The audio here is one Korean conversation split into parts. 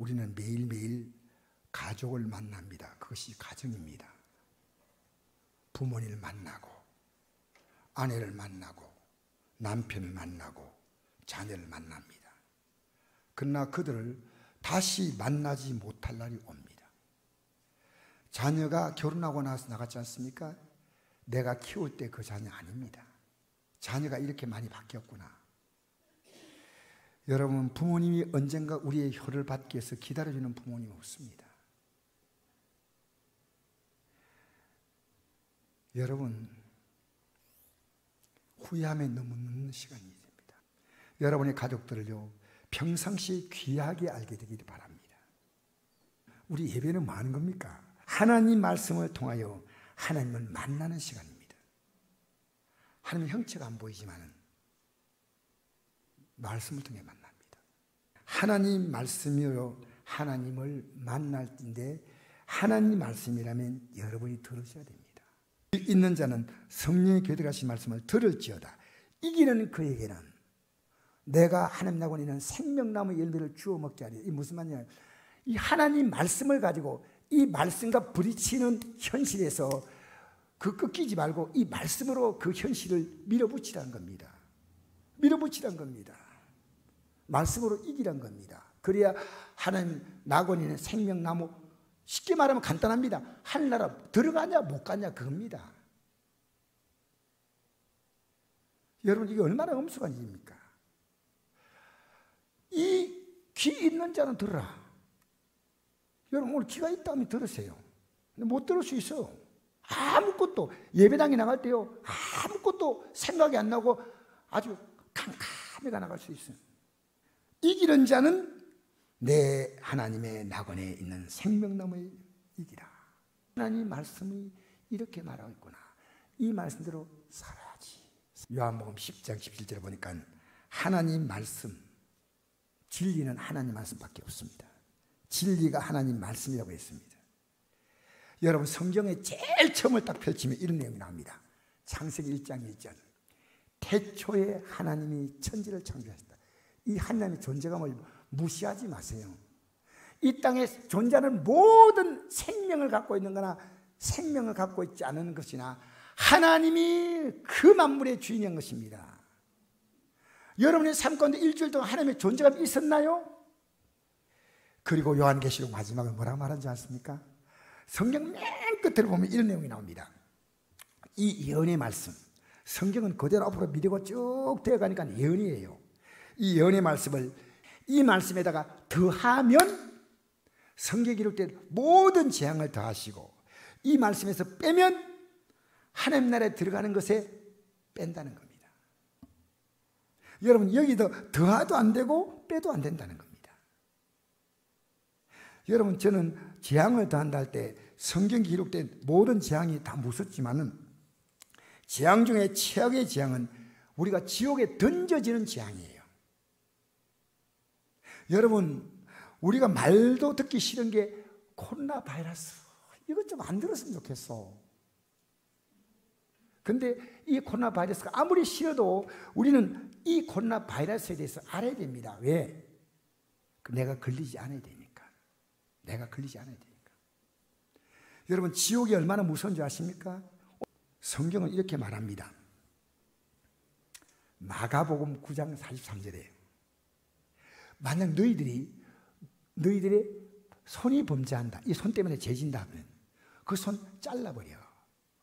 우리는 매일매일 가족을 만납니다. 그것이 가정입니다. 부모님을 만나고 아내를 만나고 남편을 만나고 자녀를 만납니다. 그러나 그들을 다시 만나지 못할 날이 옵니다. 자녀가 결혼하고 나서 나갔지 않습니까? 내가 키울 때 그 자녀 아닙니다. 자녀가 이렇게 많이 바뀌었구나. 여러분, 부모님이 언젠가 우리의 혀를 받기 위해서 기다려주는 부모님이 없습니다. 여러분, 후회함에 너무 늦는 시간이 됩니다. 여러분의 가족들을요, 평상시 귀하게 알게 되기를 바랍니다. 우리 예배는 뭐 하는 겁니까? 하나님 말씀을 통하여 하나님을 만나는 시간입니다. 하나님 형체가 안 보이지만 말씀을 통해 만납니다. 하나님 말씀으로 하나님을 만날 때인데 하나님 말씀이라면 여러분이 들으셔야 됩니다. 있는 자는 성령의 교대하신 말씀을 들을지어다. 이기는 그에게는 내가 하나님하고 있는 생명나무 열매를 주워 먹게 하리. 이 무슨 말이냐? 이 하나님 말씀을 가지고 이 말씀과 부딪히는 현실에서 그 끊기지 말고 이 말씀으로 그 현실을 밀어붙이라는 겁니다. 밀어붙이라는 겁니다. 말씀으로 이기란 겁니다. 그래야 하나님 낙원에는 생명나무, 쉽게 말하면 간단합니다. 하늘나라 들어가냐 못 가냐 그겁니다. 여러분, 이게 얼마나 엄숙한 일입니까? 이 귀 있는 자는 들어라. 여러분, 오늘 귀가 있다면 들으세요. 근데 못 들을 수 있어. 아무것도, 예배당에 나갈 때요, 아무것도 생각이 안 나고 아주 캄캄해가 나갈 수 있어요. 이기는 자는 내 하나님의 낙원에 있는 생명나무에 이기라. 하나님 말씀이 이렇게 말하고 있구나. 이 말씀대로 살아야지. 요한복음 10장 17절에 보니까 하나님 말씀, 진리는 하나님 말씀밖에 없습니다. 진리가 하나님 말씀이라고 했습니다. 여러분, 성경에 제일 처음을 딱 펼치면 이런 내용이 나옵니다. 창세기 1장 1절. 태초에 하나님이 천지를 창조하셨다. 이 하나님의 존재감을 무시하지 마세요. 이 땅에 존재하는 모든 생명을 갖고 있는 거나 생명을 갖고 있지 않은 것이나 하나님이 그 만물의 주인인 것입니다. 여러분의 삶 가운데 일주일 동안 하나님의 존재감이 있었나요? 그리고 요한계시록 마지막에 뭐라고 말하지 않습니까? 성경 맨 끝을 보면 이런 내용이 나옵니다. 이 예언의 말씀, 성경은 그대로 앞으로 미루고 쭉 되어가니까 예언이에요. 이 예언의 말씀을 이 말씀에다가 더하면 성경에 기록된 모든 재앙을 더하시고 이 말씀에서 빼면 하나님 나라에 들어가는 것에 뺀다는 겁니다. 여러분, 여기도 더하도 안 되고 빼도 안 된다는 겁니다. 여러분, 저는 재앙을 더한다 할 때 성경에 기록된 모든 재앙이 다 무섭지만은 재앙 중에 최악의 재앙은 우리가 지옥에 던져지는 재앙이에요. 여러분, 우리가 말도 듣기 싫은 게 코로나 바이러스, 이것 좀 안 들었으면 좋겠어. 근데 이 코로나 바이러스가 아무리 싫어도 우리는 이 코로나 바이러스에 대해서 알아야 됩니다. 왜? 내가 걸리지 않아야 되니까. 내가 걸리지 않아야 되니까. 여러분, 지옥이 얼마나 무서운 줄 아십니까? 성경은 이렇게 말합니다. 마가복음 9장 43절에 만약 너희들의 손이 범죄한다, 이 손 때문에 죄진다 하면 그 손 잘라버려.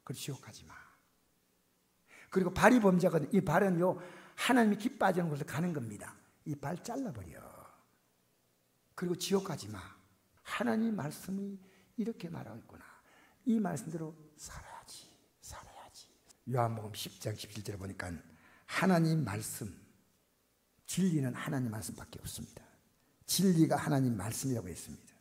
그리고 지옥 가지 마. 그리고 발이 범죄하거든. 이 발은요, 하나님이 기뻐하시는 곳에 가는 겁니다. 이 발 잘라버려. 그리고 지옥 가지 마. 하나님 말씀이 이렇게 말하고 있구나. 이 말씀대로 살아야지. 요한복음 10장 17절에 보니까 하나님 말씀, 진리는 하나님 말씀밖에 없습니다. 진리가 하나님 말씀이라고 했습니다.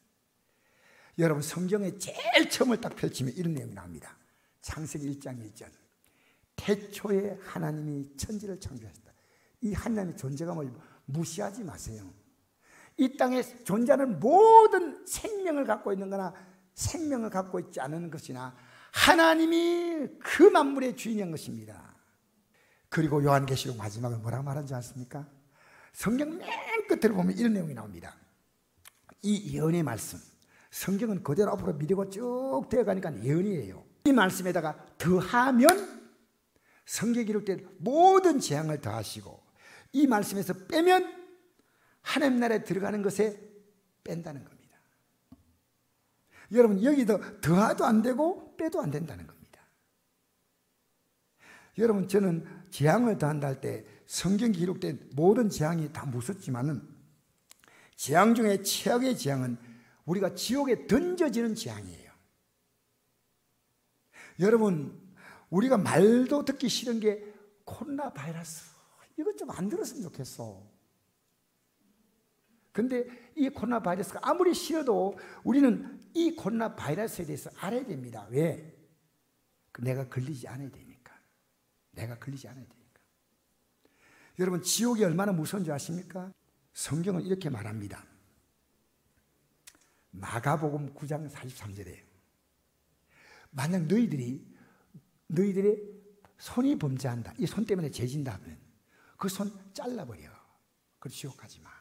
여러분, 성경에 제일 처음을 딱 펼치면 이런 내용이 나옵니다. 창세기 1장 1절. 태초에 하나님이 천지를 창조하셨다. 이 하나님의 존재감을 무시하지 마세요. 이 땅에 존재하는 모든 생명을 갖고 있는 거나 생명을 갖고 있지 않은 것이나 하나님이 그 만물의 주인인 것입니다. 그리고 요한계시록 마지막에 뭐라고 말하지 않습니까? 성경 맨 끝을 보면 이런 내용이 나옵니다. 이 예언의 말씀, 성경은 그대로 앞으로 미루고 쭉 되어가니까 예언이에요. 이 말씀에다가 더하면 성경에 기록된 모든 재앙을 더하시고, 이 말씀에서 빼면 하나님 나라에 들어가는 것에 뺀다는 겁니다. 여러분, 여기도 더하도 안 되고 빼도 안 된다는 겁니다. 여러분, 저는 재앙을 더한다 할 때 성경에 기록된 모든 재앙이 다 무섭지만은 재앙 중에 최악의 재앙은 우리가 지옥에 던져지는 재앙이에요. 여러분, 우리가 말도 듣기 싫은 게 코로나 바이러스, 이것 좀 안 들었으면 좋겠어. 근데 이 코로나 바이러스가 아무리 싫어도 우리는 이 코로나 바이러스에 대해서 알아야 됩니다. 왜? 내가 걸리지 않아야 되니까. 내가 걸리지 않아야 되니까. 여러분, 지옥이 얼마나 무서운 줄 아십니까? 성경은 이렇게 말합니다. 마가복음 9장 43절에 만약 너희들의 손이 범죄한다, 이 손 때문에 죄진다 하면 그 손 잘라버려. 그걸 지옥 가지 마.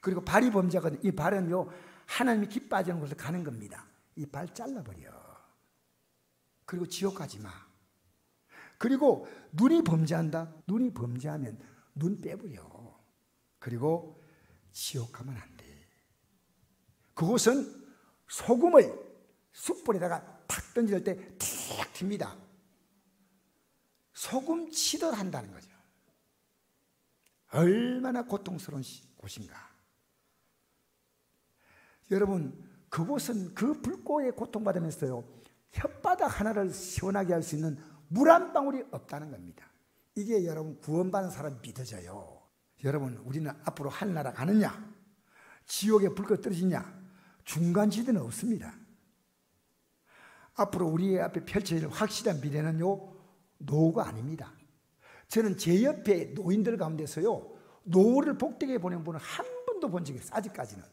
그리고 발이 범죄하거든, 이 발은요 하나님이 기뻐하시는 곳으로 가는 겁니다. 이 발 잘라버려. 그리고 지옥 가지 마. 그리고 눈이 범죄한다, 눈이 범죄하면 눈 빼버려. 그리고 지옥 가면 안 돼. 그곳은 소금을 숯불에다가 탁 던질 때 탁 튑니다. 소금 치듯 한다는 거죠. 얼마나 고통스러운 곳인가. 여러분, 그곳은 그 불꽃에 고통받으면서요 혓바닥 하나를 시원하게 할 수 있는 물 한 방울이 없다는 겁니다. 이게 여러분 구원받는 사람 믿어져요. 여러분, 우리는 앞으로 하늘나라 가느냐, 지옥에 불꽃 떨어지냐, 중간지대는 없습니다. 앞으로 우리 앞에 펼쳐질 확실한 미래는요 노후가 아닙니다. 저는 제 옆에 노인들 가운데서요 노후를 복되게 보낸 분은 한 번도 본 적이 없어요. 아직까지는.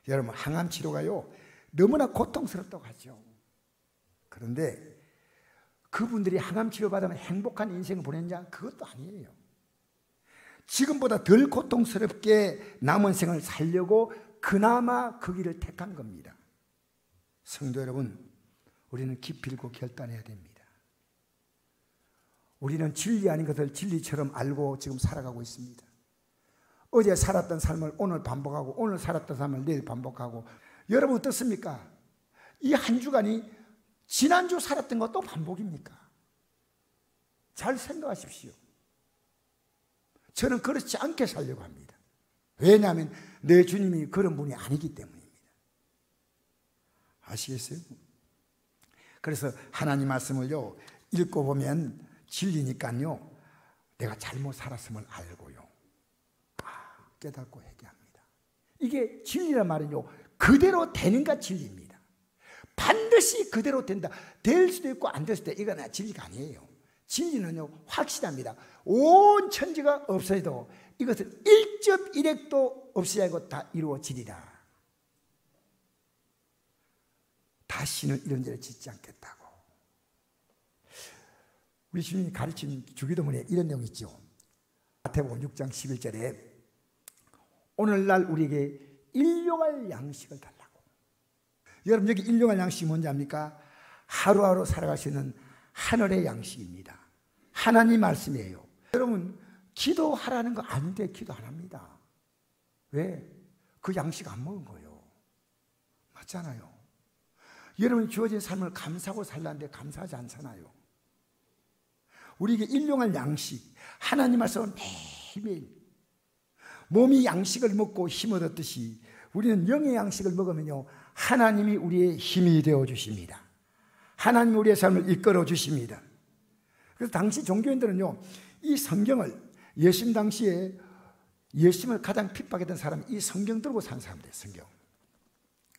여러분, 항암 치료가요 너무나 고통스럽다고 하죠. 그런데 그분들이 항암 치료 받으면 행복한 인생을 보냈냐? 그것도 아니에요. 지금보다 덜 고통스럽게 남은 생을 살려고 그나마 그 길을 택한 겁니다. 성도 여러분, 우리는 기필코 결단해야 됩니다. 우리는 진리 아닌 것을 진리처럼 알고 지금 살아가고 있습니다. 어제 살았던 삶을 오늘 반복하고, 오늘 살았던 삶을 내일 반복하고. 여러분 어떻습니까? 이 한 주간이 지난주 살았던 것도 반복입니까? 잘 생각하십시오. 저는 그렇지 않게 살려고 합니다. 왜냐하면 내 주님이 그런 분이 아니기 때문입니다. 아시겠어요? 그래서 하나님 말씀을요 읽고 보면 진리니까요 내가 잘못 살았음을 알고요 깨닫고 회개합니다. 이게 진리란 말은요 그대로 되는가 진리입니다. 반드시 그대로 된다. 될 수도 있고 안 될 수도 있고, 이건 진리가 아니에요. 진리는요 확실합니다. 온 천지가 없어도 이것은 1.1핵도 없이 알고 다 이루어지리라. 다시는 이런 죄를 짓지 않겠다고. 우리 주님이 가르친 주기도문에 이런 내용이 있죠. 마태복음 6장 11절에 오늘날 우리에게 일용할 양식을 달라고. 여러분, 여기 일용할 양식이 뭔지 압니까? 하루하루 살아갈 수 있는 하늘의 양식입니다. 하나님 말씀이에요. 여러분, 기도하라는 거 아닌데 기도 안 합니다. 왜? 그 양식 안 먹은 거예요. 맞잖아요. 여러분이 주어진 삶을 감사하고 살라는데 감사하지 않잖아요. 우리에게 일용할 양식, 하나님 말씀은 매일매일 몸이 양식을 먹고 힘을 얻듯이 우리는 영의 양식을 먹으면요 하나님이 우리의 힘이 되어 주십니다. 하나님이 우리의 삶을 이끌어 주십니다. 그래서 당시 종교인들은요 이 성경을, 예수님 당시에 예수님을 가장 핍박했던 사람이 이 성경 들고 산 사람들이에요. 성경,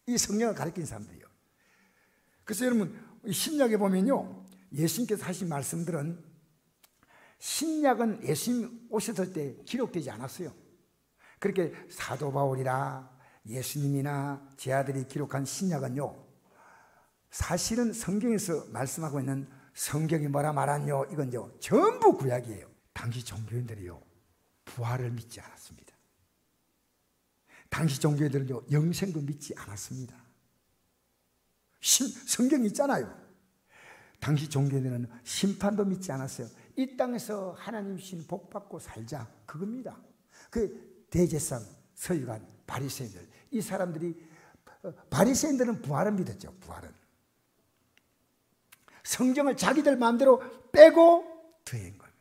이 성경을 가르친 사람들이에요. 그래서 여러분 신약에 보면요 예수님께서 하신 말씀들은 신약은 예수님 오셨을 때 기록되지 않았어요. 그렇게 사도 바울이나 예수님이나 제 아들이 기록한 신약은요 사실은 성경에서 말씀하고 있는 성경이 뭐라 말하뇨 이건요 전부 구약이에요. 당시 종교인들이요 부활을 믿지 않았습니다. 당시 종교들은요, 영생도 믿지 않았습니다. 성경이 있잖아요. 당시 종교들은 심판도 믿지 않았어요. 이 땅에서 하나님 신 복 받고 살자, 그겁니다. 그 대제사장, 서기관, 바리새인들, 이 사람들이, 바리새인들은 부활을 믿었죠. 부활은 성경을 자기들 마음대로 빼고 더한 거예요.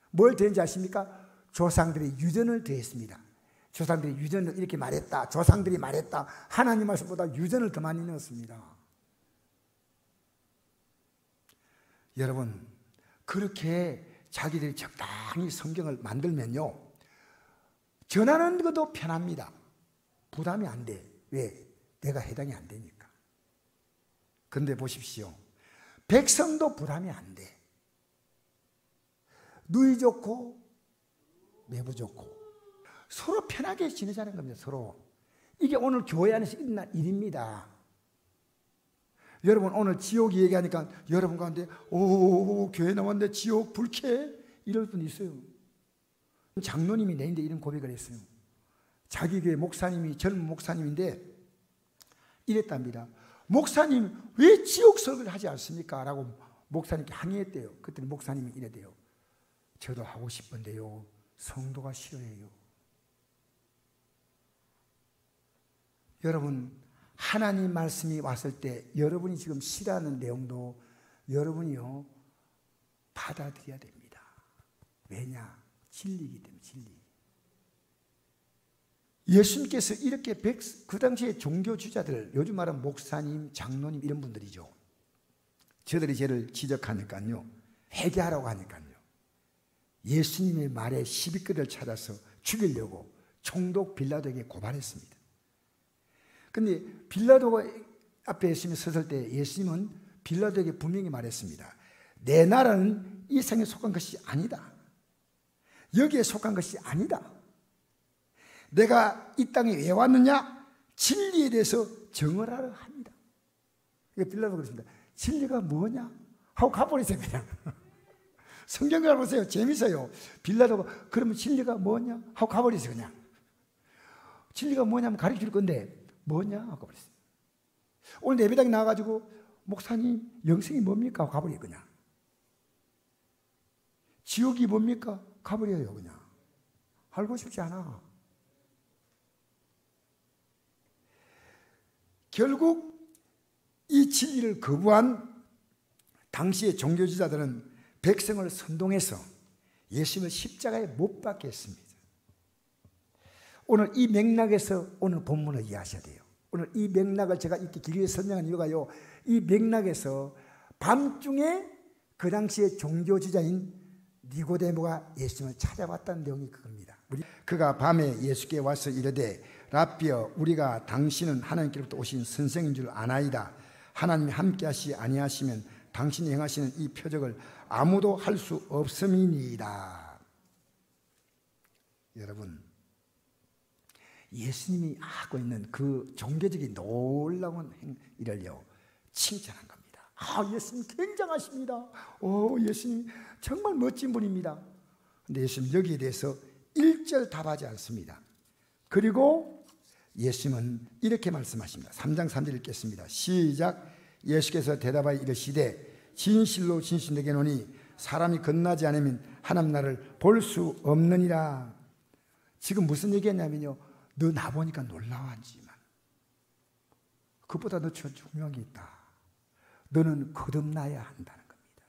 뭘 더했는지 아십니까? 조상들이 유전을 더했습니다. 조상들이 유전을 이렇게 말했다, 조상들이 말했다, 하나님 말씀보다 유전을 더 많이 넣었습니다. 여러분, 그렇게 자기들이 적당히 성경을 만들면요, 전하는 것도 편합니다. 부담이 안 돼. 왜? 내가 해당이 안 되니까. 그런데 보십시오, 백성도 부담이 안 돼. 누이 좋고 매부 좋고 서로 편하게 지내자는 겁니다. 서로. 이게 오늘 교회 안에서 일어난 일입니다. 여러분, 오늘 지옥이 얘기하니까 여러분 가운데 오, 교회 나왔는데 지옥 불쾌해? 이럴 분 있어요. 장로님이 내인데 이런 고백을 했어요. 자기 교회 목사님이, 젊은 목사님인데 이랬답니다. 목사님 왜 지옥 설교를 하지 않습니까? 라고 목사님께 항의했대요. 그랬더니 목사님이 이래대요. 저도 하고 싶은데요, 성도가 싫어해요. 여러분, 하나님 말씀이 왔을 때 여러분이 지금 싫어하는 내용도 여러분이요, 받아들여야 됩니다. 왜냐? 진리이기 때문에. 진리. 예수님께서 이렇게 그 당시에 종교주자들, 요즘 말하면 목사님, 장로님 이런 분들이죠. 저들이 죄를 지적하니까요, 회개하라고 하니까요, 예수님의 말에 시비거리를 찾아서 죽이려고 총독 빌라도에게 고발했습니다. 그런데 빌라도 앞에 예수님이 섰을 때 예수님은 빌라도에게 분명히 말했습니다. 내 나라는 이 세상에 속한 것이 아니다. 여기에 속한 것이 아니다. 내가 이 땅에 왜 왔느냐? 진리에 대해서 정언하려 합니다. 빌라도가 그랬습니다. 진리가 뭐냐? 하고 가버리세요, 그냥. 성경을 보세요. 재밌어요. 빌라도가 그러면 진리가 뭐냐? 하고 가버리세요, 그냥. 진리가 뭐냐면 가르쳐 줄 건데 뭐냐? 하고 가버렸어요. 오늘 예배당에 나와가지고 목사님 영생이 뭡니까? 하고 가버려요, 그냥. 지옥이 뭡니까? 가버려요, 그냥. 알고 싶지 않아. 결국 이 진리를 거부한 당시의 종교지자들은 백성을 선동해서 예수님을 십자가에 못 박게 했습니다. 오늘 이 맥락에서 오늘 본문을 이해하셔야 돼요. 오늘 이 맥락을 제가 이렇게 길게 설명한 이유가요, 이 맥락에서 밤중에 그 당시의 종교지자인 니고데모가 예수님을 찾아왔다는 내용이 그겁니다. 그가 밤에 예수께 와서 이르되 라삐여, 우리가 당신은 하나님께로부터 오신 선생인 줄 아나이다. 하나님이 함께하시 아니하시면 당신이 행하시는 이 표적을 아무도 할 수 없음이니이다. 여러분, 예수님이 하고 있는 그 종교적인 놀라운 일을요, 칭찬한 겁니다. 아, 예수님 굉장하십니다. 오, 예수님 정말 멋진 분입니다. 근데 예수님 여기에 대해서 1절 답하지 않습니다. 그리고 예수님은 이렇게 말씀하십니다. 3장 3절 읽겠습니다. 시작. 예수께서 대답하여 이르시되 진실로 진실 내게 노니 사람이 건너지 않으면 하나님 나라를 볼 수 없느니라. 지금 무슨 얘기했냐면요, 너 나보니까 놀라워하지만 그보다 더 중요한 게 있다. 너는 거듭나야 한다는 겁니다.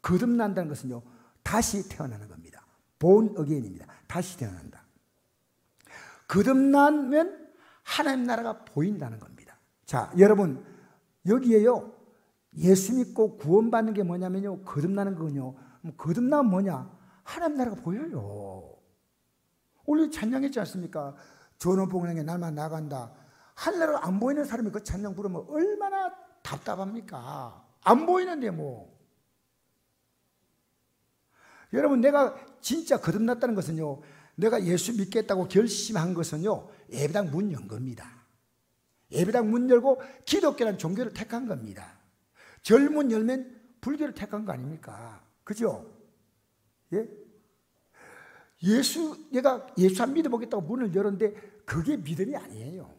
거듭난다는 것은요, 다시 태어나는 겁니다. born again입니다. 다시 태어난다. 거듭나면 하나님 나라가 보인다는 겁니다. 자, 여러분, 여기에요, 예수 믿고 구원받는 게 뭐냐면요, 거듭나는 거군요. 거듭나면 뭐냐? 하나님 나라가 보여요. 오늘 찬양했지 않습니까? 전원복음에 날만 나간다. 하늘나라가 안 보이는 사람이 그 찬양 부르면 얼마나 답답합니까? 안 보이는데 뭐. 여러분, 내가 진짜 거듭났다는 것은요, 내가 예수 믿겠다고 결심한 것은요, 예배당 문 연 겁니다. 예배당 문 열고 기독교라는 종교를 택한 겁니다. 절문 열면 불교를 택한 거 아닙니까? 그죠? 예? 내가 예수 안 믿어보겠다고 문을 열었는데 그게 믿음이 아니에요.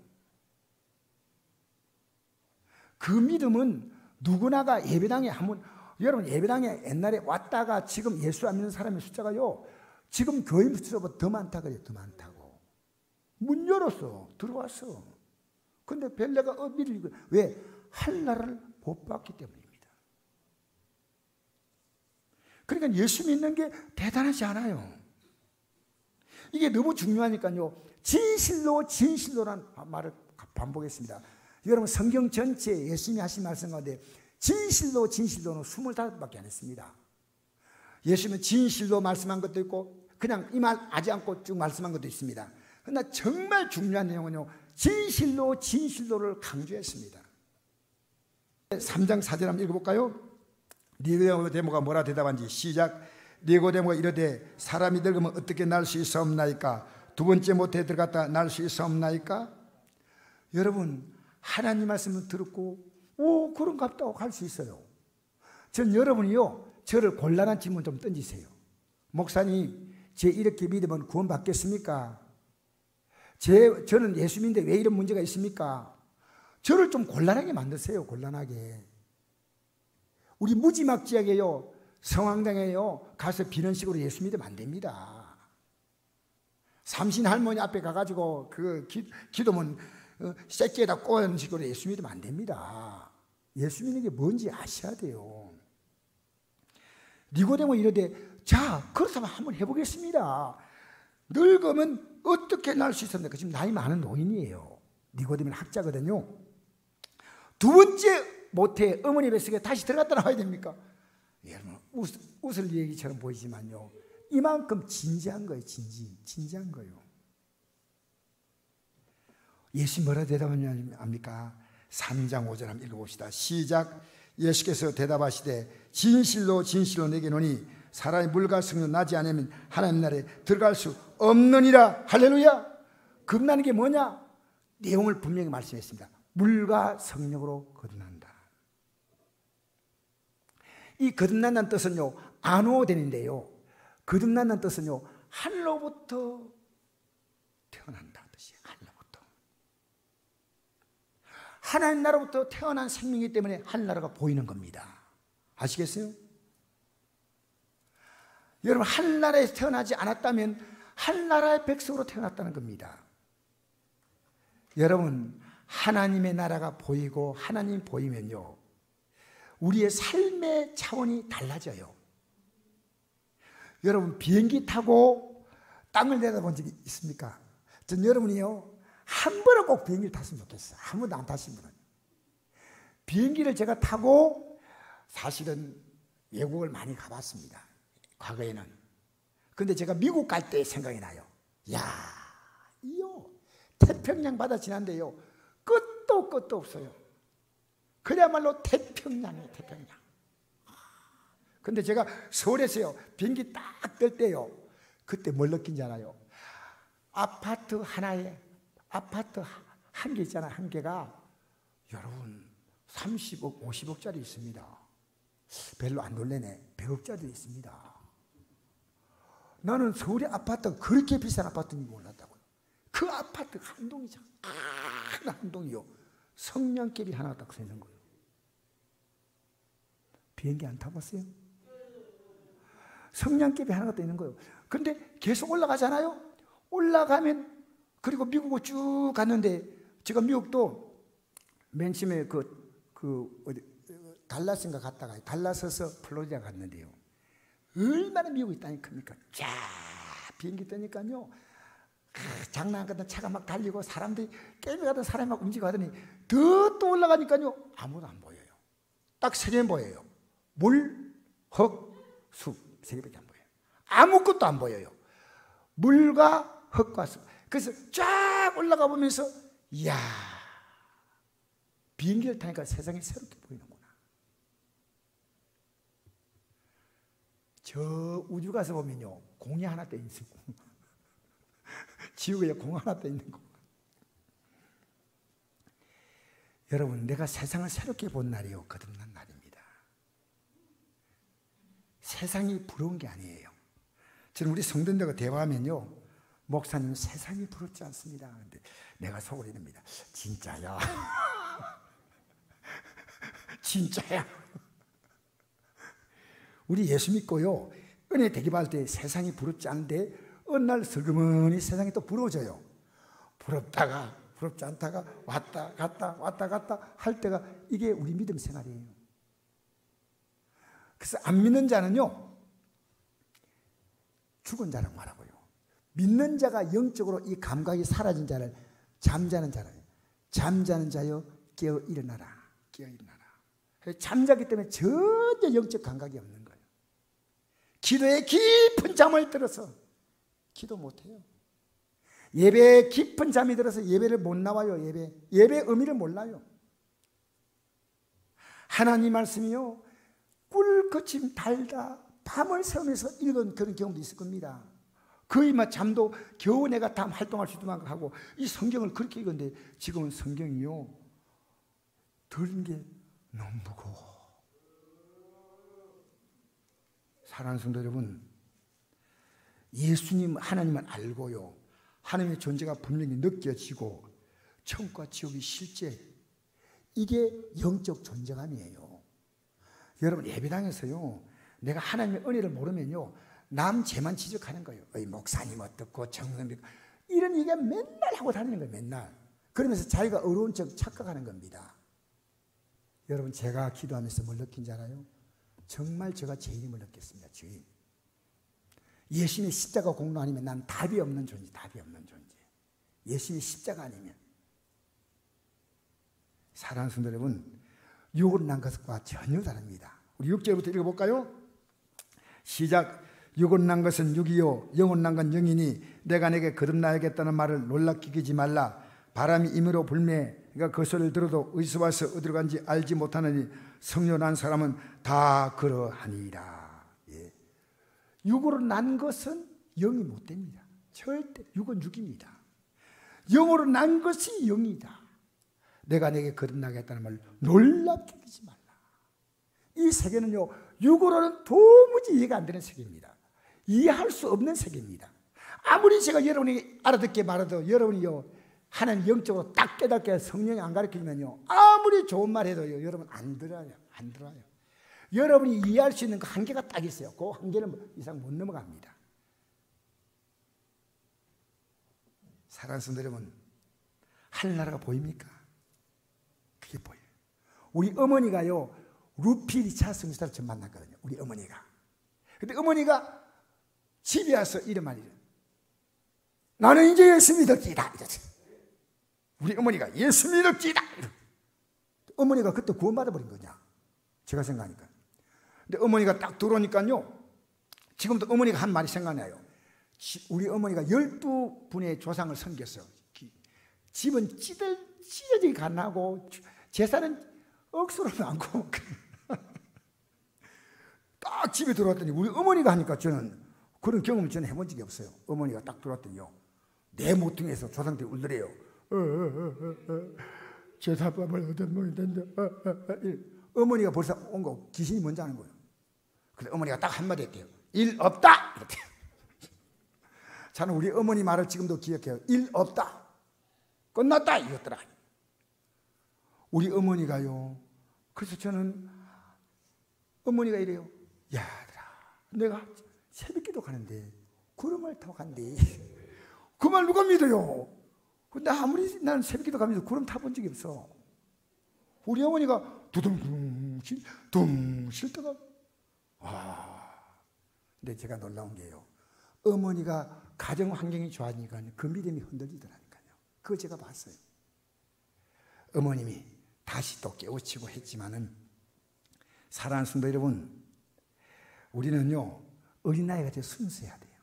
그 믿음은 누구나가 예배당에 한번, 여러분 예배당에 옛날에 왔다가 지금 예수 안 믿는 사람의 숫자가요, 지금 교인 숫자보다 더 많다 그래요. 더 많다고. 문 열었어. 들어왔어. 근데 별내가 믿을, 왜? 할 나라를 못 봤기 때문입니다. 그러니까 예수 믿는 게 대단하지 않아요. 이게 너무 중요하니까요. 진실로라는 말을 반복했습니다. 여러분 성경 전체에 예수님이 하신 말씀 가운데 진실로는 25밖에 안 했습니다. 예수님은 진실로 말씀한 것도 있고 그냥 이 말 하지 않고 쭉 말씀한 것도 있습니다. 그러나 정말 중요한 내용은요, 진실로를 강조했습니다. 3장 4절 한번 읽어볼까요? 니고데모가 뭐라 대답한지 시작. 니고데모가 이르되 사람이 늙으면 어떻게 날 수 있사옵나이까? 두 번째 모태에 들어갔다 날 수 있사옵나이까? 여러분 하나님 말씀을 듣고 오 그런갑다고 할 수 있어요. 전 여러분이요 저를 곤란한 질문 좀 던지세요. 목사님 제 이렇게 믿으면 구원 받겠습니까? 저는 예수 믿는데 왜 이런 문제가 있습니까? 저를 좀 곤란하게 만드세요. 곤란하게. 우리 무지막지하게요 성황당에요 가서 비는식으로 예수 믿으면 안 됩니다. 삼신 할머니 앞에 가가지고 그 기도문 새끼에다 꼬는 식으로 예수 믿으면 안 됩니다. 예수 믿는 게 뭔지 아셔야 돼요. 니고데모 이르되 자 그렇다면 한번 해보겠습니다. 늙으면 어떻게 날 수 있었는데 지금 나이 많은 노인이에요. 니고데모는 학자거든요. 두 번째 모태 어머니 뱃속에 다시 들어갔다 나와야 됩니까? 여러분 웃을 얘기처럼 보이지만요 이만큼 진지한 거예요. 진지한 거예요. 예수님 뭐라 대답하냐합니까? 3장 5절 한번 읽어봅시다. 시작. 예수께서 대답하시되 진실로 내게 노니 사람이 물과 성령 나지 않으면 하나님 나라에 들어갈 수 없느니라. 할렐루야. 겁나는 게 뭐냐? 내용을 분명히 말씀했습니다. 물과 성령으로 거듭난다. 이 거듭난다는 뜻은요 안오된인데요, 거듭난다는 뜻은요 하늘로부터 태어난다 뜻이에요. 하늘로부터. 하나님 나라부터 태어난 생명이기 때문에 하늘나라가 보이는 겁니다. 아시겠어요? 여러분 하늘나라에서 태어나지 않았다면 하늘나라의 백성으로 태어났다는 겁니다. 여러분 하나님의 나라가 보이고 하나님 보이면요 우리의 삶의 차원이 달라져요. 여러분 비행기 타고 땅을 내다본 적이 있습니까? 전 여러분이요 한 번은 꼭 비행기를 탔으면 좋겠어요. 한 번도 안 타신 분은. 비행기를 제가 타고 사실은 외국을 많이 가봤습니다. 과거에는. 근데 제가 미국 갈 때 생각이 나요. 이요 태평양 바다 지난데요 끝도 없어요. 그야말로 태평양이에요. 태평양. 근데 제가 서울에서요 비행기 딱 뜰 때요 그때 뭘 느낀지 알아요? 아파트 하나에 아파트 한 개 있잖아요. 한 개가 여러분 30억 50억짜리 있습니다. 별로 안 놀래네. 100억짜리 있습니다. 나는 서울의 아파트가 그렇게 비싼 아파트인지 몰랐다고요. 그 아파트 한 동이죠. 한 동이요 성냥개비 하나 딱 서 있는 거예요. 비행기 안 타봤어요? 성냥개비 하나가 떠 있는 거예요. 근데 계속 올라가잖아요. 올라가면 그리고 미국을 쭉 갔는데 제가 미국도 맨 처음에 어디 달라스인가 갔다가 달라스에서 플로리다 갔는데요. 얼마나 미국이 땅이 큽니까? 쫙 비행기 뜨니까요. 장난 같은 차가 막 달리고 사람들이 게임에 가던 사람이 막 움직이고 하더니 더 또 올라가니까요. 아무도 안 보여요. 딱 세 개 보여요. 물, 흙, 숲. 세 개밖에 안 보여요. 아무것도 안 보여요. 물과 흙과 숲. 그래서 쫙 올라가 보면서 이야 비행기를 타니까 세상이 새롭게 보이는구나. 저 우주 가서 보면요 공이 하나 떠 있는 거 지구에 공 하나 떠 있는 거. 여러분 내가 세상을 새롭게 본 날이요 거듭난 날입니다. 세상이 부러운 게 아니에요. 저는 우리 성도들과 대화하면요, 목사님 세상이 부럽지 않습니다. 근데 내가 속으로 이럽니다. 진짜야. 진짜야. 우리 예수 믿고요, 은혜 대기받을 때 세상이 부럽지 않은데 어느 날 슬그머니 세상이 또 부러워져요. 부럽다가 부럽지 않다가 왔다 갔다 할 때가 이게 우리 믿음 생활이에요. 그래서 안 믿는 자는요, 죽은 자라고 말하고요, 믿는 자가 영적으로 이 감각이 사라진 자를 잠자는 자라요. 잠자는 자여 깨어 일어나라. 깨어 일어나라. 잠자기 때문에 전혀 영적 감각이 없는 거예요. 기도에 깊은 잠을 들어서 기도 못해요. 예배에 깊은 잠이 들어서 예배를 못 나와요. 예배 의미를 몰라요. 하나님 말씀이요, 꿀거침 달다 밤을 새우면서 읽은 그런 경험도 있을 겁니다. 거의 막 잠도 겨우 내가 다 활동할 수 있도록 하고 이 성경을 그렇게 읽었는데 지금은 성경이요, 들은 게 너무 무거워. 사랑하는 성도 여러분, 예수님 하나님을 알고요, 하나님의 존재가 분명히 느껴지고 천국과 지옥이 실제, 이게 영적 존재감이에요. 여러분, 예배당에서요, 내가 하나님의 은혜를 모르면요, 남 죄만 지적하는 거예요. 목사님 어떻고 정선비 이런 얘기가 맨날 하고 다니는 거예요. 맨날. 그러면서 자기가 어려운 척 착각하는 겁니다. 여러분, 제가 기도하면서 뭘 느낀지 알아요? 정말 제가 죄인임을 느꼈습니다. 죄인. 예수님의 십자가 공로 아니면 난 답이 없는 존재. 답이 없는 존재. 예수님의 십자가 아니면. 사랑하는 성도 여러분, 육으로 난 것과 전혀 다릅니다. 우리 6절부터 읽어볼까요? 시작. 육은 난 것은 육이요 영은 난 건 영이니 내가 내게 거듭나야겠다는 말을 놀랍게 여기지 말라. 바람이 임으로 불매 그러니까 그 소리를 들어도 어디서 와서 어디로 간지 알지 못하느니 성령 난 사람은 다 그러하니라. 예. 육으로 난 것은 영이 못 됩니다. 절대. 육은 육입니다. 영으로 난 것이 영이다. 내가 내게 거듭나겠다는 말을 놀랍게 여기지 말라. 이 세계는요, 육으로는 도무지 이해가 안 되는 세계입니다. 이해할 수 없는 세계입니다. 아무리 제가 여러분이 알아듣게 말해도 여러분이요, 하나님 영적으로 딱 깨닫게 성령이 안 가르치면요, 아무리 좋은 말 해도요, 여러분 안 들어요. 안 들어요. 여러분이 이해할 수 있는 그 한계가 딱 있어요. 그 한계는 이상 못 넘어갑니다. 사랑하는 성도 여러분, 하늘나라가 보입니까? 그게 보여요. 우리 어머니가요, 루피 리차스 성사를 처음 만났거든요. 우리 어머니가. 근데 어머니가 집에 와서 이런 말이에요. 나는 이제 예수 믿었지다. 우리 어머니가 예수 믿었지다. 어머니가 그때 구원받아 버린 거냐? 제가 생각하니까. 근데 어머니가 딱 들어오니까요, 지금도 어머니가 한 말이 생각나요. 우리 어머니가 12분의 조상을 섬겼어. 집은 찢어지게 가난하고 재산은 억수로 많고 딱 집에 들어왔더니 우리 어머니가 하니까 저는 그런 경험을 저는 해본 적이 없어요. 어머니가 딱 들어왔더니요, 내 모퉁이에서 조상들이 울더래요. 제사밥을 얻은 모이 된다. 어머니가 벌써 온 거 귀신이 먼저 하는 거예요. 근데 어머니가 딱 한마디 했대요. 일 없다. 이렇게. 저는 우리 어머니 말을 지금도 기억해요. 일 없다. 끝났다. 이랬더라. 우리 어머니가요. 그래서 저는 어머니가 이래요. 야, 내가 새벽기도 가는데 구름을 타고 간대. 그 말 누가 믿어요? 근데 아무리 나는 새벽기도 가면서 구름 타본 적이 없어. 우리 어머니가 두둥 쉴 때가. 근데 제가 놀라운 게요, 어머니가 가정 환경이 좋아지니까 그 믿음이 흔들리더라니까요. 그거 제가 봤어요. 어머님이 다시 또 깨우치고 했지만은, 사랑하는 성도 여러분, 우리는요, 어린아이같이 순수해야 돼요.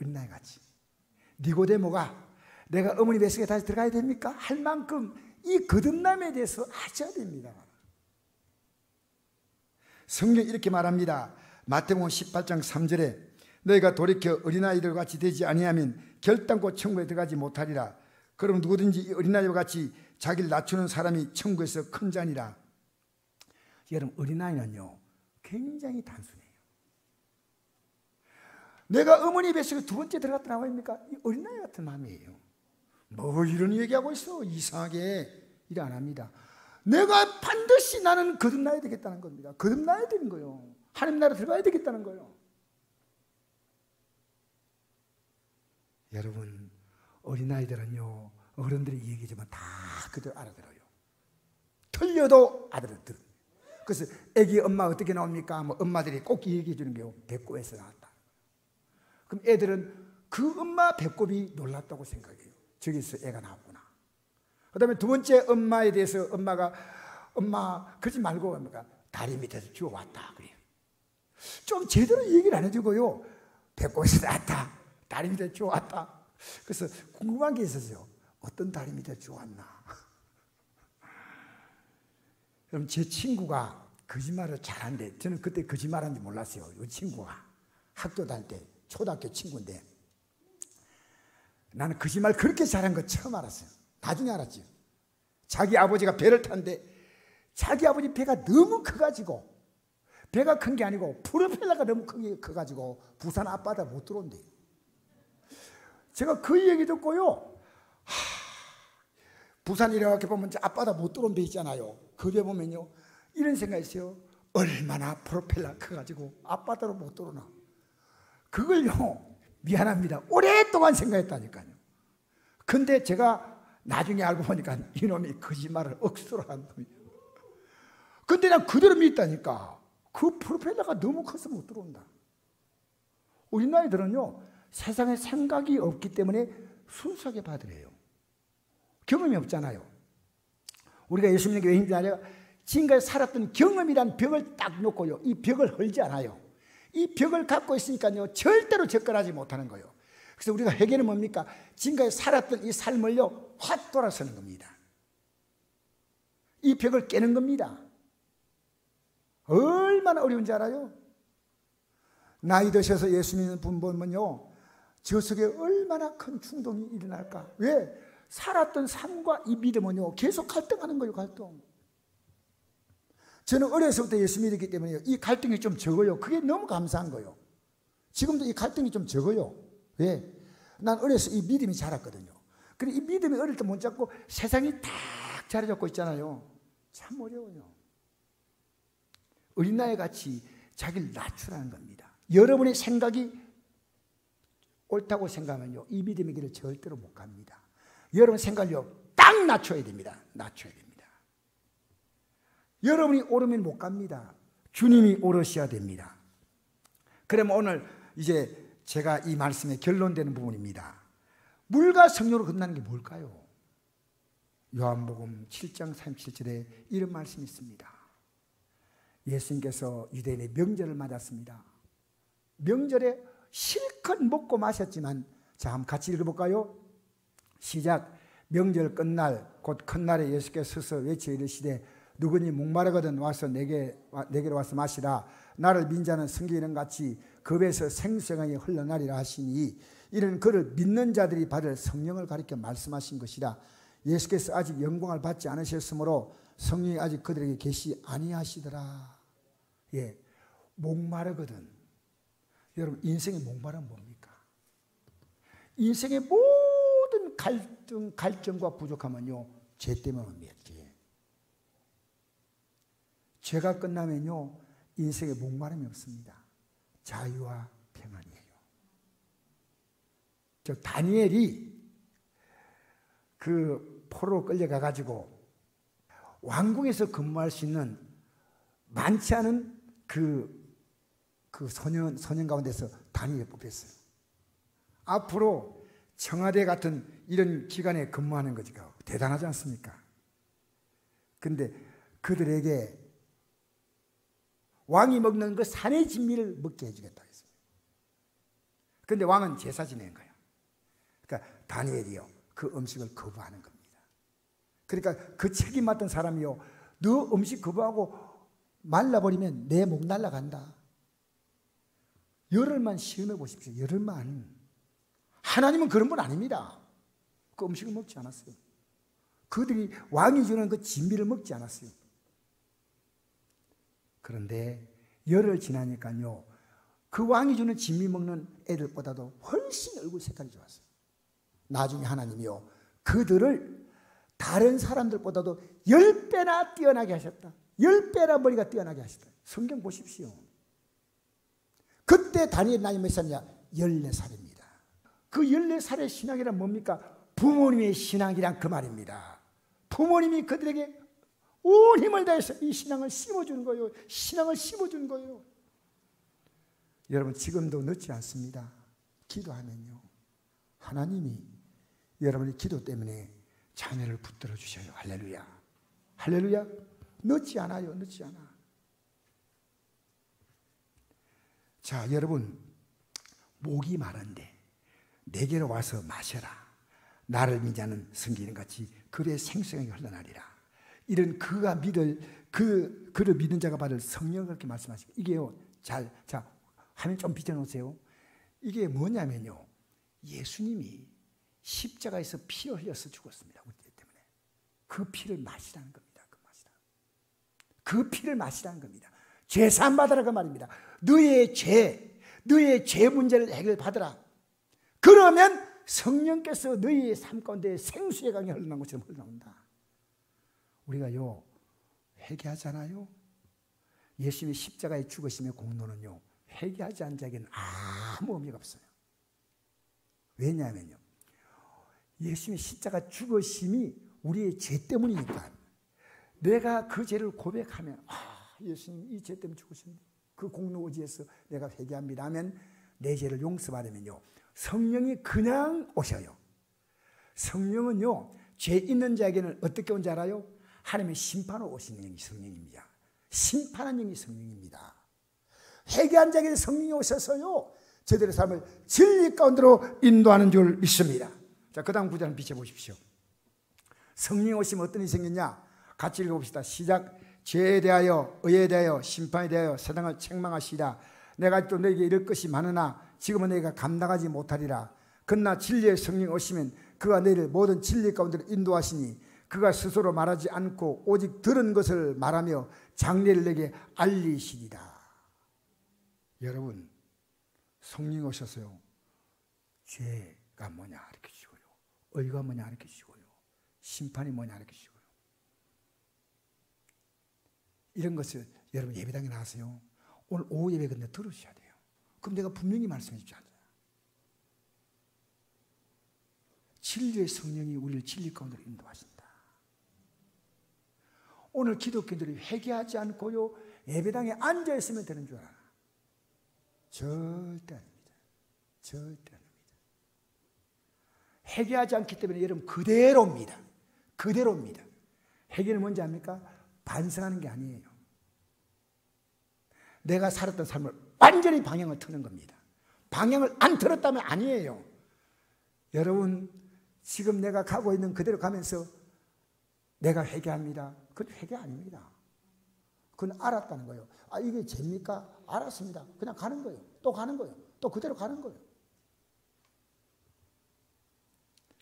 어린아이같이. 니고데모가 내가 어머니 뱃속에 다시 들어가야 됩니까? 할 만큼 이 거듭남에 대해서 아셔야 됩니다. 성경이 이렇게 말합니다. 마태복음 18장 3절에 너희가 돌이켜 어린아이들 같이 되지 아니하면 결단코 천국에 들어가지 못하리라. 그럼 누구든지 이 어린아이와 같이 자기를 낮추는 사람이 천국에서 큰 자니라. 여러분, 어린아이는요 굉장히 단순해요. 내가 어머니 뱃속에 두 번째 들어갔다 나와입니까? 이 어린아이 같은 마음이에요. 뭐 이런 얘기하고 있어. 이상하게 일 안 합니다. 내가 반드시 나는 거듭나야 되겠다는 겁니다. 거듭나야 되는 거예요. 하나님 나라 들어가야 되겠다는 거예요. 여러분, 어린아이들은요, 어른들이 얘기하지만 다 그들 알아들어요. 틀려도 알아들어요. 그래서 애기 엄마 어떻게 나옵니까? 뭐 엄마들이 꼭 얘기해 주는 게 배꼽에서 나왔다. 그럼 애들은 그 엄마 배꼽이 놀랍다고 생각해요. 저기서 애가 나왔구나. 그 다음에 두 번째 엄마에 대해서 엄마가 그러지 말고 엄마가 다리 밑에서 주워왔다 그래요. 좀 제대로 얘기를 안 해주고요. 배꼽에서 나왔다. 다리 밑에 주워왔다. 그래서 궁금한 게 있었어요. 어떤 다리 밑에 주워왔나. 그럼 제 친구가 거짓말을 잘하는데 저는 그때 거짓말하는지 몰랐어요. 이 친구가 학교 다닐 때 초등학교 친구인데 나는 거짓말 그렇게 잘한 거 처음 알았어요. 나중에 알았죠. 자기 아버지가 배를 탔는데 자기 아버지 배가 너무 커가지고 배가 큰 게 아니고 프로펠러가 너무 커가지고 부산 앞바다 못 들어온대요. 제가 그 얘기 듣고요. 부산 이렇게 보면 앞바다 못 들어온 배 있잖아요. 그 배 보면요. 이런 생각이 있어요. 얼마나 프로펠러 커가지고 앞바다로 못 들어오나. 그걸요. 미안합니다. 오랫동안 생각했다니까요. 근데 제가 나중에 알고 보니까 이놈이 거짓말을 억수로 한 놈이에요. 근데 난 그대로 믿다니까. 그 프로펠러가 너무 커서 못 들어온다. 우리 나이들은요. 세상에 생각이 없기 때문에 순수하게 받으래요. 경험이 없잖아요. 우리가 예수 믿는 게 왜 힘드냐면 지금까지 살았던 경험이란 벽을 딱 놓고요. 이 벽을 헐지 않아요. 이 벽을 갖고 있으니까요. 절대로 접근하지 못하는 거예요. 그래서 우리가 회개는 뭡니까? 지금까지 살았던 이 삶을요. 확 돌아서는 겁니다. 이 벽을 깨는 겁니다. 얼마나 어려운지 알아요? 나이 드셔서 예수 믿는 분 보면요. 저 속에 얼마나 큰 충동이 일어날까? 왜? 살았던 삶과 이 믿음은요. 계속 갈등하는 거예요. 갈등. 저는 어려서부터 예수 믿었기 때문에 이 갈등이 좀 적어요. 그게 너무 감사한 거예요. 지금도 이 갈등이 좀 적어요. 왜? 난 어려서 이 믿음이 자랐거든요. 그리고 이 믿음이 어릴 때 못 잡고 세상이 딱 자리 잡고 있잖아요. 참 어려워요. 어린아이 같이 자기를 낮추라는 겁니다. 여러분의 생각이 옳다고 생각하면요. 이 믿음의 길을 절대로 못 갑니다. 여러분 생각을요. 딱 낮춰야 됩니다. 낮춰야 됩니다. 여러분이 오르면 못 갑니다. 주님이 오르셔야 됩니다. 그러면 오늘 이제 제가 이 말씀에 결론되는 부분입니다. 물과 성령으로 끝나는 게 뭘까요? 요한복음 7장 37절에 이런 말씀이 있습니다. 예수님께서 유대인의 명절을 맞았습니다. 명절에 실컷 먹고 마셨지만 자, 한번 같이 읽어볼까요? 시작. 명절 끝날 곧 큰날에 예수께서 서서 외쳐 이르시되 누구니 목마르거든 와서 내게로 와서 마시라. 나를 민자는 성경이는 같이 급에서 생수강이 흘러나리라 하시니 이는 그를 믿는 자들이 받을 성령을 가리켜 말씀하신 것이라. 예수께서 아직 영광을 받지 않으셨으므로 성령이 아직 그들에게 계시 아니하시더라. 예, 목마르거든. 여러분 인생의 목마름은 뭡니까? 인생의 모든 갈증과 부족함은요 죄 때문에 옵니다. 죄가 끝나면요 인생에 목마름이 없습니다. 자유와 평안이에요. 저 다니엘이 그 포로로 끌려가 가지고 왕궁에서 근무할 수 있는 많지 않은 그 소년 가운데서 다니엘이 뽑혔어요. 앞으로 청와대 같은 이런 기관에 근무하는 거지 대단하지 않습니까? 근데 그들에게 왕이 먹는 그 산의 진미를 먹게 해주겠다 했습니다. 그런데 왕은 제사 지낸 거예요. 그러니까 다니엘이요 그 음식을 거부하는 겁니다. 그러니까 그 책임 맡은 사람이요 너 음식 거부하고 말라버리면 내 목 날라간다. 열흘만 시험해 보십시오. 열흘만. 하나님은 그런 분 아닙니다. 그 음식을 먹지 않았어요. 그들이 왕이 주는 그 진미를 먹지 않았어요. 그런데 열흘 지나니까요 그 왕이 주는 진미 먹는 애들보다도 훨씬 얼굴 색깔이 좋았어요. 나중에 하나님이요, 그들을 다른 사람들보다도 10배나 뛰어나게 하셨다. 10배나 머리가 뛰어나게 하셨다. 성경 보십시오. 그때 다니엘 나이 몇 살이냐? 14살입니다. 그 14살의 신앙이란 뭡니까? 부모님의 신앙이란 그 말입니다. 부모님이 그들에게 온 힘을 다해서 이 신앙을 심어주는 거예요. 신앙을 심어주는 거예요. 여러분, 지금도 늦지 않습니다. 기도하면요, 하나님이 여러분의 기도 때문에 자녀를 붙들어 주셔요. 할렐루야. 할렐루야. 늦지 않아요. 늦지 않아. 자, 여러분, 목이 마른데 내게로 와서 마셔라. 나를 믿는 자는 성기는 같이 그의 생수강이 흘러나리라. 이런 그가 믿을 그를 믿는 자가 받을 성령을 그렇게 말씀하시고, 이게요, 자 화면 좀 비춰놓으세요. 이게 뭐냐면요, 예수님이 십자가에서 피를 흘려서 죽었습니다. 우리 때문에. 그 피를 마시라는 겁니다. 그 피를 마시라는 겁니다. 죄 사함 받으라 그 말입니다. 너의 죄 문제를 해결받으라. 그러면 성령께서 너희의 삶 가운데 생수의 강이 흘러나온 것처럼 흘러나온다. 우리가요, 회개하잖아요. 예수님의 십자가에 죽으심의 공로는요, 회개하지 않은 자에게는 아무 의미가 없어요. 왜냐하면요, 예수님의 십자가 죽으심이 우리의 죄 때문이니까, 내가 그 죄를 고백하면, 예수님 이 죄 때문에 죽으셨는데 그 공로 의지해서 내가 회개합니다 하면 내 죄를 용서받으면요, 성령이 그냥 오셔요. 성령은요, 죄 있는 자에게는 어떻게 온 줄 알아요? 하나님의 심판으로 오시는 영이 성령입니다. 심판하는 영이 성령입니다. 회개한 자에게 성령이 오셔서요, 저들의 삶을 진리 가운데로 인도하는 줄 믿습니다. 자, 그 다음 구절을 비춰보십시오. 성령이 오시면 어떤 일이 생겼냐? 같이 읽어봅시다. 시작. 죄에 대하여, 의에 대하여, 심판에 대하여 세상을 책망하시리라. 내가 또 너에게 이럴 것이 많으나 지금은 너희가 감당하지 못하리라. 그러나 진리의 성령 오시면 그가 너희를 모든 진리 가운데로 인도하시니 그가 스스로 말하지 않고 오직 들은 것을 말하며 장래를 내게 알리시리라. 여러분, 성령이 오셔서요, 죄가 뭐냐 이렇게 주시고요, 의가 뭐냐 이렇게 주시고요, 심판이 뭐냐 이렇게 주시고요. 이런 것을 여러분 예배당에 나와서요, 오늘 오후 예배 끝내 들으셔야 돼요. 그럼 내가 분명히 말씀해 주지 않아요. 진리의 성령이 우리를 진리 가운데로 인도하신다. 오늘 기독교인들이 회개하지 않고요, 예배당에 앉아 있으면 되는 줄 알아. 절대 아닙니다. 절대 아닙니다. 회개하지 않기 때문에 여러분 그대로입니다. 그대로입니다. 회개는 뭔지 압니까? 반성하는 게 아니에요. 내가 살았던 삶을 완전히 방향을 트는 겁니다. 방향을 안 틀었다면 아니에요. 여러분, 지금 내가 가고 있는 그대로 가면서 내가 회개합니다. 그건 회개 아닙니다. 그건 알았다는 거예요. 아, 이게 죄입니까? 알았습니다. 그냥 가는 거예요. 또 가는 거예요. 또 그대로 가는 거예요.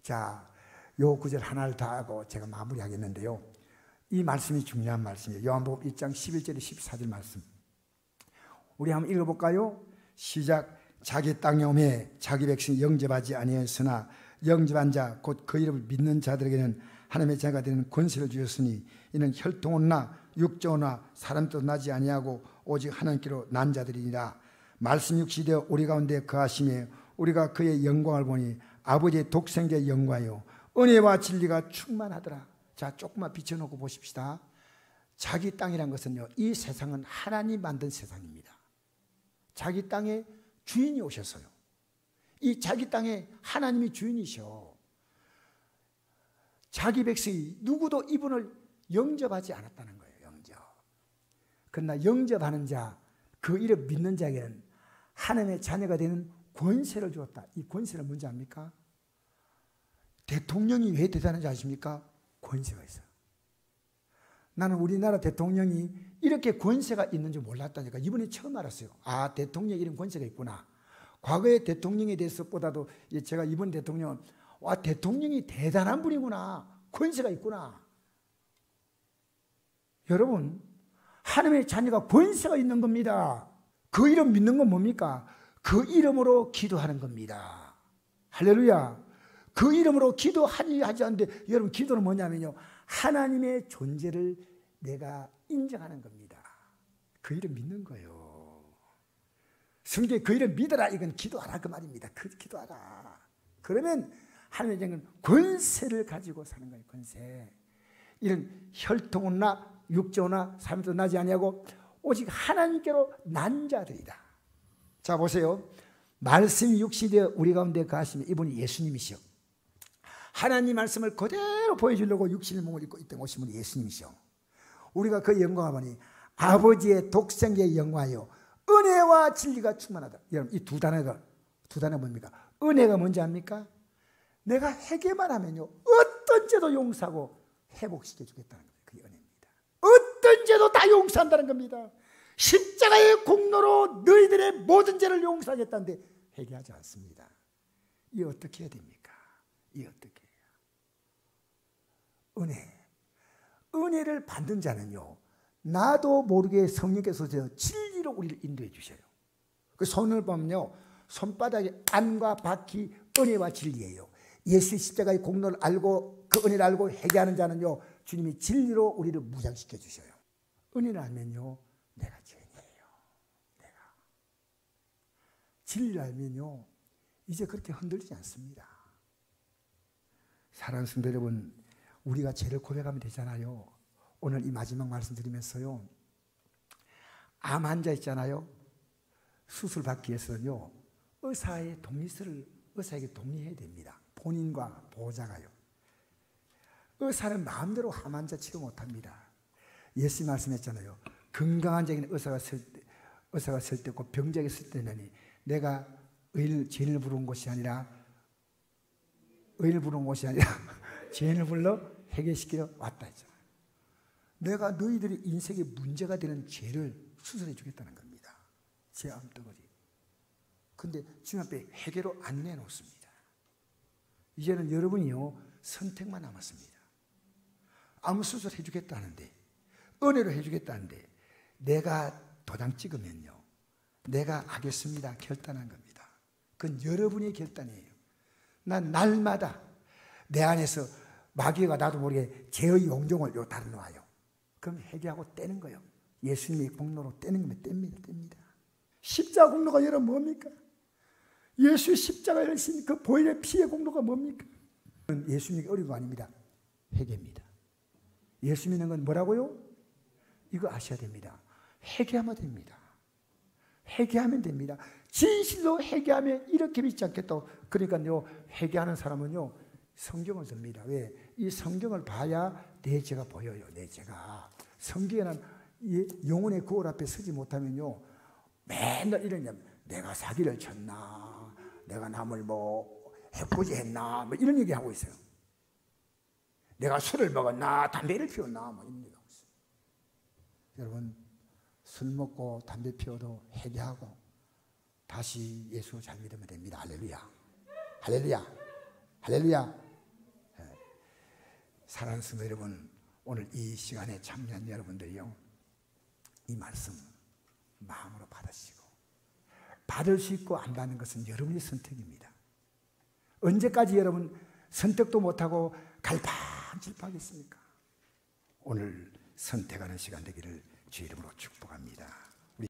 자, 요 구절 하나를 더 하고 제가 마무리하겠는데요, 이 말씀이 중요한 말씀이에요. 요한복음 1장 11절에 14절 말씀. 우리 한번 읽어볼까요? 시작. 자기 땅에 오매 자기 백성 영접하지 아니하였으나 영접한 자 곧 그 이름을 믿는 자들에게는 하나님의 자가 되는 권세를 주셨으니 이는 혈통이나 육조나 사람 뜻 나지 아니하고 오직 하나님께로 난 자들이니라. 말씀 육신이 되어 우리 가운데 거하심에 우리가 그의 영광을 보니 아버지의 독생자의 영광이요 은혜와 진리가 충만하더라. 자, 조금만 비춰놓고 보십시다. 자기 땅이란 것은요, 이 세상은 하나님 만든 세상입니다. 자기 땅에 주인이 오셨어요. 이 자기 땅에 하나님이 주인이셔. 자기 백성이 누구도 이분을 영접하지 않았다는 거예요. 영접. 그러나 영접하는 자, 그 이름 믿는 자에게는 하나님의 자녀가 되는 권세를 주었다. 이 권세는 뭔지 압니까? 대통령이 왜 대단한지 아십니까? 권세가 있어요. 나는 우리나라 대통령이 이렇게 권세가 있는 줄 몰랐다니까 이번에 처음 알았어요. 아, 대통령 이런 권세가 있구나. 과거의 대통령에 대해서보다도 제가 이번 대통령은 와, 대통령이 대단한 분이구나. 권세가 있구나. 여러분, 하나님의 자녀가 권세가 있는 겁니다. 그 이름 믿는 건 뭡니까? 그 이름으로 기도하는 겁니다. 할렐루야. 그 이름으로 기도하지 않는데, 여러분 기도는 뭐냐면요, 하나님의 존재를 내가 인정하는 겁니다. 그 이름 믿는 거예요. 성경에 그 이름 믿어라, 이건 기도하라 그 말입니다. 기도하라. 그러면 하나님의 권세를 가지고 사는 거예요. 권세. 이런 혈통이나 육조나 삶도 나지 아니하고 오직 하나님께로 난 자들이다. 자 보세요. 말씀이 육신되어 우리 가운데 가시면 이분이 예수님이시오. 하나님 말씀을 그대로 보여주려고 육신의 몸을 입고 있던 오신 분이 예수님이시오. 우리가 그 영광을 보니 아버지의 독생자의 영광이요 은혜와 진리가 충만하다. 여러분 이 두 단어가 뭡니까? 은혜가 뭔지 압니까? 내가 회개만 하면요 어떤 죄도 용서하고 회복시켜 주겠다는 거예요. 그게 은혜입니다. 어떤 죄도 다 용서한다는 겁니다. 십자가의 공로로 너희들의 모든 죄를 용서하겠다는데 회개하지 않습니다. 이 어떻게 해야 됩니까? 이 어떻게 해요? 은혜를 받는 자는요 나도 모르게 성령께서 진리로 우리를 인도해 주셔요. 그 손을 보면요 손바닥에 안과 바퀴 은혜와 진리예요. 예수의 십자가의 공로를 알고 그 은혜를 알고 회개하는 자는요 주님이 진리로 우리를 무장시켜 주셔요. 은혜를 알면요 내가 죄인이에요. 내가 진리를 알면요 이제 그렇게 흔들리지 않습니다. 사랑하는 성도 여러분, 우리가 죄를 고백하면 되잖아요. 오늘 이 마지막 말씀 드리면서요 암 환자 있잖아요. 수술 받기 위해서는요 의사의 동의서를 의사에게 동의해야 됩니다. 본인과 보호자가요. 의사는 마음대로 암 환자 치료 못합니다. 예수 말씀했잖아요. 건강한 자에게는 의사가 쓸 때고 병자에게 쓸 때는 내가 죄인을 부른 곳이 아니라 죄인을 불러 해결시키러 왔다 했잖아요. 내가 너희들이 인생에 문제가 되는 죄를 수술해 주겠다는 겁니다. 제 암덩어리. 근데 주님 앞에 해결로 안 내놓습니다. 이제는 여러분이요 선택만 남았습니다. 암 수술 해주겠다는데 은혜로 해주겠다는데 내가 도장 찍으면요 내가 하겠습니다 결단한 겁니다. 그건 여러분의 결단이에요. 난 날마다 내 안에서 마귀가 나도 모르게 죄의 용종을 요 달아놓아요. 그럼 회개하고 떼는 거예요. 예수님의 공로로 떼는 거면 뗍니다. 십자가 공로가 여러분 뭡니까? 예수의 십자가에 하신 그 보혈의 피의 공로가 뭡니까? 예수님이 어려운 거 아닙니다. 회개입니다. 예수 믿는 건 뭐라고요? 이거 아셔야 됩니다. 회개하면 됩니다. 회개하면 됩니다. 진실로 회개하면 이렇게 믿지 않겠다고. 그러니까요 회개하는 사람은요 성경을 씁니다. 왜? 이 성경을 봐야 내 죄가 보여요. 내 죄가. 성경에는 영혼의 거울 앞에 서지 못하면요 맨날 이러냐 내가 사기를 쳤나 내가 남을 뭐 해코지 했나 뭐 이런 얘기하고 있어요. 내가 술을 먹었나 담배를 피웠나 뭐 이런 얘기하고 있어요. 여러분 술 먹고 담배 피워도 회개하고 다시 예수 잘 믿으면 됩니다. 할렐루야. 할렐루야. 할렐루야. 사랑하는 성도 여러분, 오늘 이 시간에 참여한 여러분들이요 이 말씀 마음으로 받으시고 받을 수 있고 안 받는 것은 여러분의 선택입니다. 언제까지 여러분 선택도 못하고 갈팡질팡하겠습니까? 오늘 선택하는 시간 되기를 주 이름으로 축복합니다.